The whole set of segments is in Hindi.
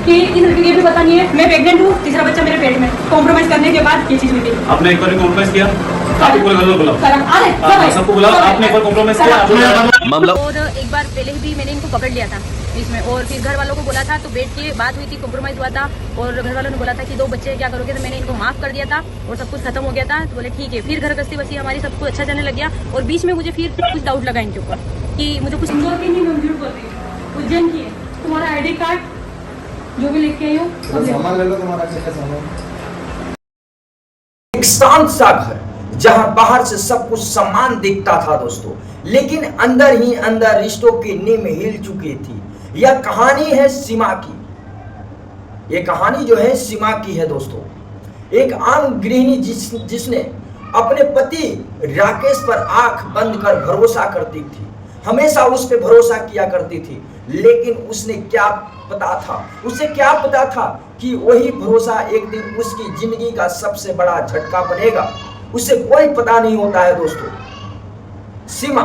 कि इस लड़के की भी पता नहीं है, मैं प्रेग्नेंट हूँ, तीसरा बच्चा मेरे पेट में। कॉम्प्रोमाइज करने के बाद ये चीज हुई थी। आपने एक बार कॉम्प्रोमाइज किया? आपको पूरे घर में बुलाओ, सबको बुलाओ, आपने एक बार कॉम्प्रोमाइज किया मामला। और एक बार पहले भी मैंने इनको पकड़ लिया था इसमें, और फिर घर वालों को बोला था, तो बैठ के बात हुई थी, कॉम्प्रोमाइज हुआ था, और घर वालों ने बोला था कि 2 बच्चे क्या करोगे, तो मैंने इनको माफ कर दिया था और सब कुछ खत्म हो गया था। तो बोले ठीक है। फिर घर गस्ती बसी हमारी सब कुछ अच्छा जाने लग गया, और बीच में मुझे फिर कुछ डाउट लगा इनके ऊपर कि मुझे कुछ उज्जैन की है। तुम्हारा ID कार्ड जो भी लेके आई हो सामान ले लो, तुम्हारा क्या सामान। एक शांत सा घर जहां बाहर से सब कुछ सम्मान दिखता था दोस्तों, लेकिन अंदर ही अंदर रिश्तों की नींव हिल चुकी थी। यह कहानी है सीमा की। यह कहानी जो है सीमा की है दोस्तों। एक आम गृहिणी जिसने अपने पति राकेश पर आंख बंद कर भरोसा करती थी, हमेशा उस पर भरोसा किया करती थी, लेकिन उसने क्या पता था, उसे क्या पता था कि वही भरोसा एक दिन उसकी जिंदगी का सबसे बड़ा झटका बनेगा। उसे कोई पता नहीं होता है दोस्तों। सीमा,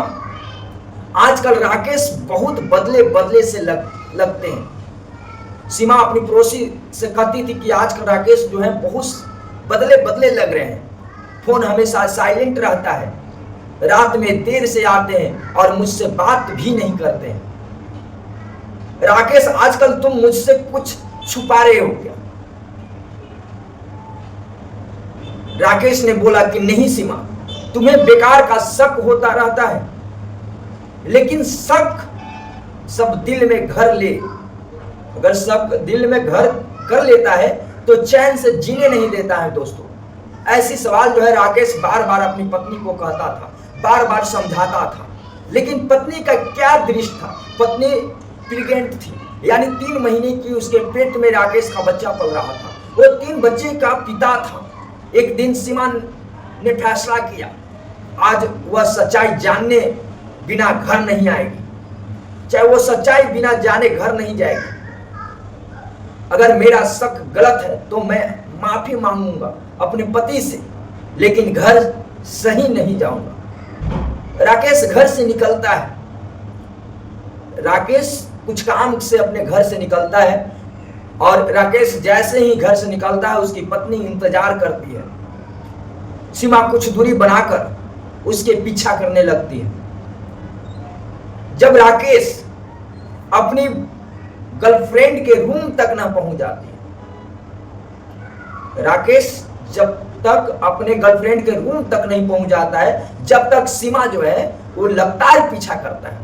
आजकल राकेश बहुत बदले बदले से लगते हैं। सीमा अपनी पड़ोसी से कहती थी कि आजकल राकेश जो है बहुत बदले बदले लग रहे हैं। फोन हमेशा साइलेंट रहता है, रात में देर से आते हैं और मुझसे बात भी नहीं करते हैं। राकेश, आजकल तुम मुझसे कुछ छुपा रहे हो क्या? राकेश ने बोला कि नहीं सीमा, तुम्हें बेकार का शक होता रहता है, लेकिन शक सब दिल में घर ले, अगर शक दिल में घर कर लेता है तो चैन से जीने नहीं देता है दोस्तों। ऐसी सवाल जो है राकेश बार बार अपनी पत्नी को कहता था, बार बार समझाता था, लेकिन पत्नी का क्या दृष्टि था। पत्नी प्रेग्नेंट थी, यानी 3 महीने की उसके पेट में राकेश का बच्चा पल रहा था। वो 3 बच्चे का पिता था। एक दिन सीमा ने फैसला किया, आज वह सच्चाई जानने बिना घर नहीं आएगी, चाहे वो सच्चाई बिना जाने घर नहीं जाएगी। अगर मेरा शक गलत है तो मैं माफी मांगूंगा अपने पति से, लेकिन घर सही नहीं जाऊंगा। राकेश घर से निकलता है। राकेश कुछ काम से अपने घर से निकलता है, और राकेश जैसे ही घर से निकलता है उसकी पत्नी इंतजार करती है। सीमा कुछ दूरी बनाकर उसके पीछा करने लगती है। जब राकेश अपनी गर्लफ्रेंड के रूम तक ना पहुंच जाती है, राकेश जब तक अपने गर्लफ्रेंड के रूम तक नहीं पहुंच जाता है, जब तक सीमा जो है वो लगातार पीछा करता है।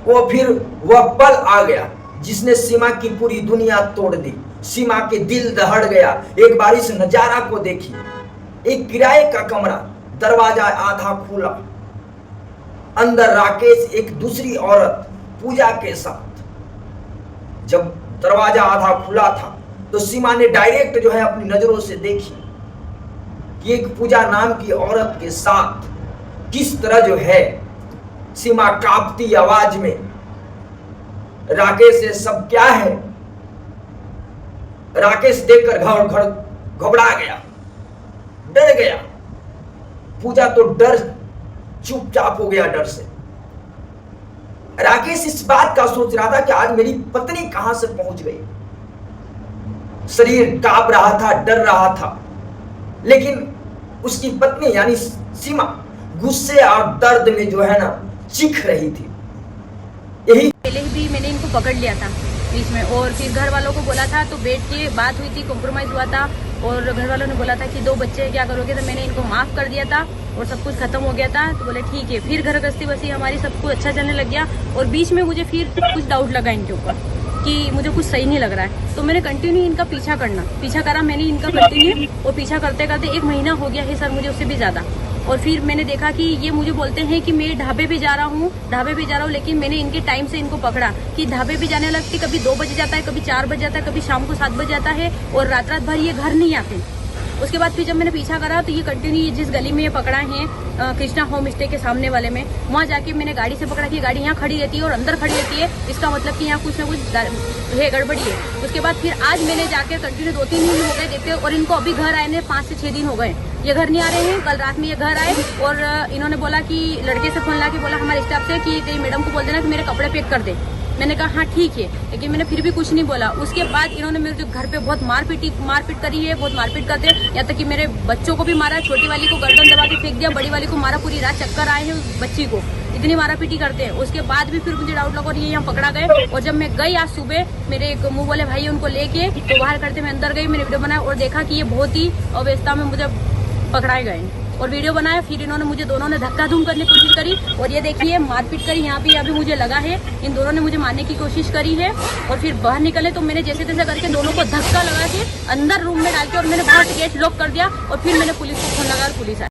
वो फिर वह पल आ गया जिसने सीमा की पूरी दुनिया तोड़ दी। सीमा के दिल दहड़ गया। एक बार इस नजारा को देखिए, एक किराए का कमरा, दरवाजा आधा खुला, अंदर राकेश एक दूसरी औरत पूजा के साथ। जब दरवाजा आधा खुला था तो सीमा ने डायरेक्ट जो है अपनी नजरों से देखी कि एक पूजा नाम की औरत के साथ किस तरह जो है। सीमा कांपती आवाज में, राकेश ये सब क्या है? राकेश देखकर घबरा गया, डर गया। पूजा तो डर चुपचाप हो गया डर से। राकेश इस बात का सोच रहा था कि आज मेरी पत्नी कहां से पहुंच गई। शरीर कांप रहा था, डर रहा था, लेकिन उसकी पत्नी यानी सीमा गुस्से और दर्द में जो है ना चीख रही थी। यही पहले भी मैंने इनको पकड़ लिया था बीच में, और फिर घर वालों को बोला था, तो बैठ के बात हुई थी, कॉम्प्रोमाइज हुआ था, और घर वालों ने बोला था कि 2 बच्चे क्या करोगे, तो मैंने इनको माफ कर दिया था और सब कुछ खत्म हो गया था। तो बोले ठीक है। फिर घर गस्ती बसी हमारी सब कुछ अच्छा जाने लग गया, और बीच में मुझे फिर कुछ डाउट लगा इनके ऊपर कि मुझे कुछ सही नहीं लग रहा है। तो मैंने कंटिन्यू इनका पीछा करा मैंने इनका कंटिन्यू, और पीछा करते करते 1 महीना हो गया है सर, मुझे उससे भी ज्यादा। और फिर मैंने देखा कि ये मुझे बोलते हैं कि मैं ढाबे पे जा रहा हूँ, लेकिन मैंने इनके टाइम से इनको पकड़ा कि ढाबे पे जाने लगती, कभी 2 बजे जाता है, कभी 4 बजे जाता है, कभी शाम को 7 बजे जाता है, और रात भर ये घर नहीं आते। उसके बाद फिर जब मैंने पीछा करा तो ये कंटिन्यू जिस गली में ये पकड़ा है, कृष्णा होम स्टे के सामने वाले में, वहाँ जाके मैंने गाड़ी से पकड़ा कि गाड़ी यहाँ खड़ी रहती है और अंदर खड़ी रहती है, इसका मतलब कि यहाँ कुछ ना कुछ है, गड़बड़ी है। उसके बाद फिर आज मैंने जाकर कंटिन्यू 2-3 दिन हो गए देखते, और इनको अभी घर आए ने 5 से 6 दिन हो गए। ये घर नहीं आ रहे हैं। कल रात में ये घर आए और इन्होंने बोला कि लड़के से फोन ला के बोला हमारे स्टाफ से कि तेरी मैडम को बोल देना कि मेरे कपड़े पैक कर दे। मैंने कहा हाँ ठीक है, लेकिन मैंने फिर भी कुछ नहीं बोला। उसके बाद इन्होंने मेरे जो घर पे बहुत मारपीट करी है, बहुत मारपीट करते हैं, यहाँ तक कि मेरे बच्चों को भी मारा, छोटी वाली को गर्दन दबा के फेंक दिया, बड़ी वाली को मारा, पूरी रात चक्कर आए हैं उस बच्ची को, इतनी मारापीटी करते हैं। उसके बाद भी फिर मुझे डाउट लगा और ये यहाँ पकड़ा गए। और जब मैं गई आज सुबह, मेरे एक मुंह वाले भाई उनको लेके तो बाहर करते मैं अंदर गई, मैंने वीडियो बनाया और देखा कि ये बहुत ही अवस्था में मुझे पकड़ाए गए और वीडियो बनाया। फिर इन्होंने मुझे दोनों ने धक्का धूम करने की कोशिश करी और ये देखिए मारपीट करी, यहाँ पे अभी मुझे लगा है इन दोनों ने मुझे मारने की कोशिश करी है। और फिर बाहर निकले तो मैंने जैसे तैसे करके दोनों को धक्का लगा के अंदर रूम में डाल के और मैंने बाहर से गेट लॉक कर दिया और फिर मैंने पुलिस को फोन लगा और पुलिस आई।